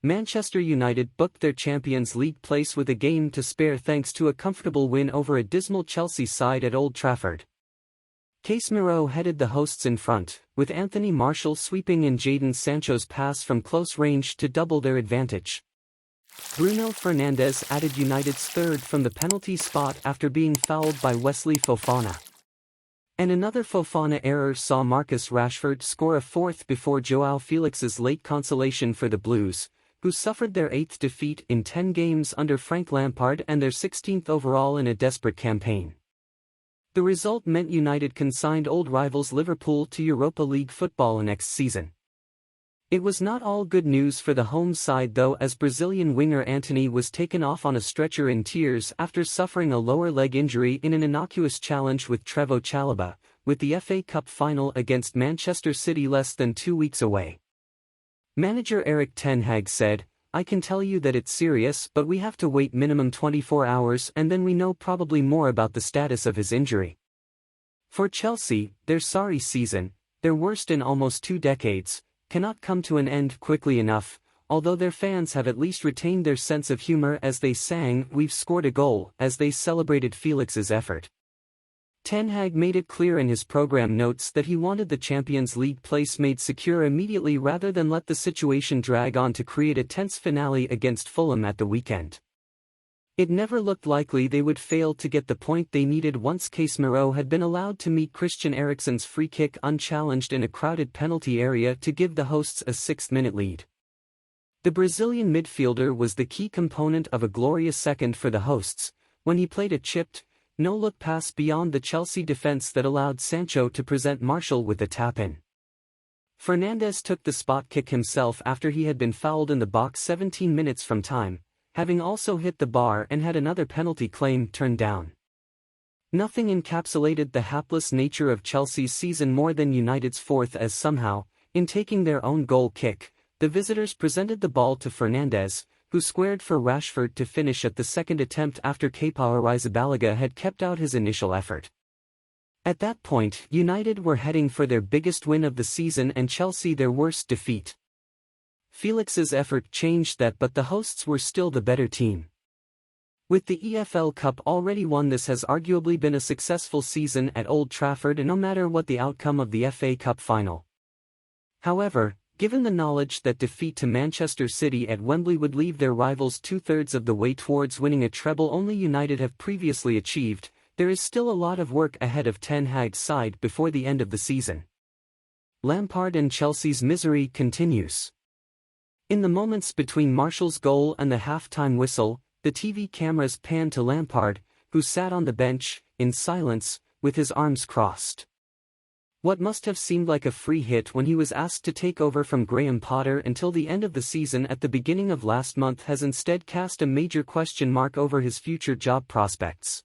Manchester United booked their Champions League place with a game to spare thanks to a comfortable win over a dismal Chelsea side at Old Trafford. Casemiro headed the hosts in front, with Anthony Martial sweeping in Jadon Sancho's pass from close range to double their advantage. Bruno Fernandes added United's third from the penalty spot after being fouled by Wesley Fofana. And another Fofana error saw Marcus Rashford score a fourth before Joao Felix's late consolation for the Blues, who suffered their 8th defeat in 10 games under Frank Lampard and their 16th overall in a desperate campaign. The result meant United consigned old rivals Liverpool to Europa League football next season. It was not all good news for the home side though, as Brazilian winger Antony was taken off on a stretcher in tears after suffering a lower leg injury in an innocuous challenge with Trevoh Chalobah, with the FA Cup final against Manchester City less than 2 weeks away. Manager Erik ten Hag said, "I can tell you that it's serious, but we have to wait minimum 24 hours and then we know probably more about the status of his injury." For Chelsea, their sorry season, their worst in almost 2 decades, cannot come to an end quickly enough, although their fans have at least retained their sense of humor as they sang "We've scored a goal" as they celebrated Felix's effort. Ten Hag made it clear in his program notes that he wanted the Champions League place made secure immediately rather than let the situation drag on to create a tense finale against Fulham at the weekend. It never looked likely they would fail to get the point they needed once Casemiro had been allowed to meet Christian Eriksen's free kick unchallenged in a crowded penalty area to give the hosts a 6th-minute lead. The Brazilian midfielder was the key component of a glorious second for the hosts, when he played a chipped, no-look pass beyond the Chelsea defense that allowed Sancho to present Martial with a tap-in. Fernandes took the spot kick himself after he had been fouled in the box 17 minutes from time, having also hit the bar and had another penalty claim turned down. Nothing encapsulated the hapless nature of Chelsea's season more than United's fourth, as somehow, in taking their own goal kick, the visitors presented the ball to Fernandes, who squared for Rashford to finish at the second attempt after Kepa Arrizabalaga had kept out his initial effort. At that point, United were heading for their biggest win of the season and Chelsea their worst defeat. Felix's effort changed that, but the hosts were still the better team. With the EFL Cup already won, this has arguably been a successful season at Old Trafford, no matter what the outcome of the FA Cup final. However, given the knowledge that defeat to Manchester City at Wembley would leave their rivals 2/3 of the way towards winning a treble only United have previously achieved, there is still a lot of work ahead of Ten Hag's side before the end of the season. Lampard and Chelsea's misery continues. In the moments between Martial's goal and the half-time whistle, the TV cameras panned to Lampard, who sat on the bench, in silence, with his arms crossed. What must have seemed like a free hit when he was asked to take over from Graham Potter until the end of the season at the beginning of last month has instead cast a major question mark over his future job prospects.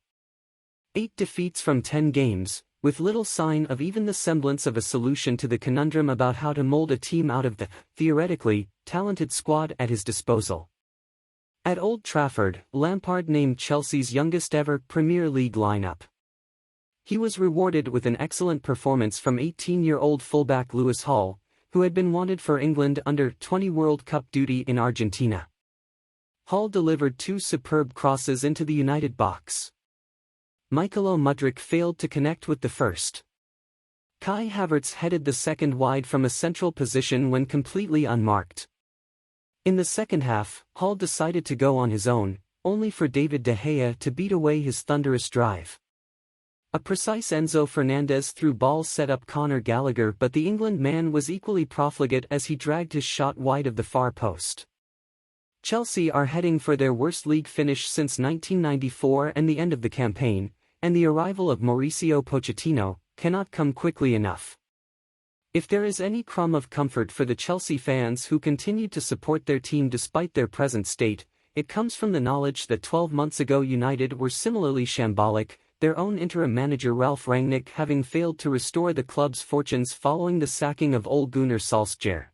8 defeats from 10 games, with little sign of even the semblance of a solution to the conundrum about how to mold a team out of the, theoretically, talented squad at his disposal. At Old Trafford, Lampard named Chelsea's youngest-ever Premier League lineup. He was rewarded with an excellent performance from 18-year-old fullback Lewis Hall, who had been wanted for England under-20 World Cup duty in Argentina. Hall delivered 2 superb crosses into the United box. Mykhailo Mudryk failed to connect with the first. Kai Havertz headed the second wide from a central position when completely unmarked. In the second half, Hall decided to go on his own, only for David De Gea to beat away his thunderous drive. A precise Enzo Fernandez through ball set up Conor Gallagher, but the England man was equally profligate as he dragged his shot wide of the far post. Chelsea are heading for their worst league finish since 1994 and the end of the campaign, and the arrival of Mauricio Pochettino cannot come quickly enough. If there is any crumb of comfort for the Chelsea fans who continue to support their team despite their present state, it comes from the knowledge that 12 months ago United were similarly shambolic, their own interim manager Ralf Rangnick having failed to restore the club's fortunes following the sacking of Ole Gunnar Solskjaer.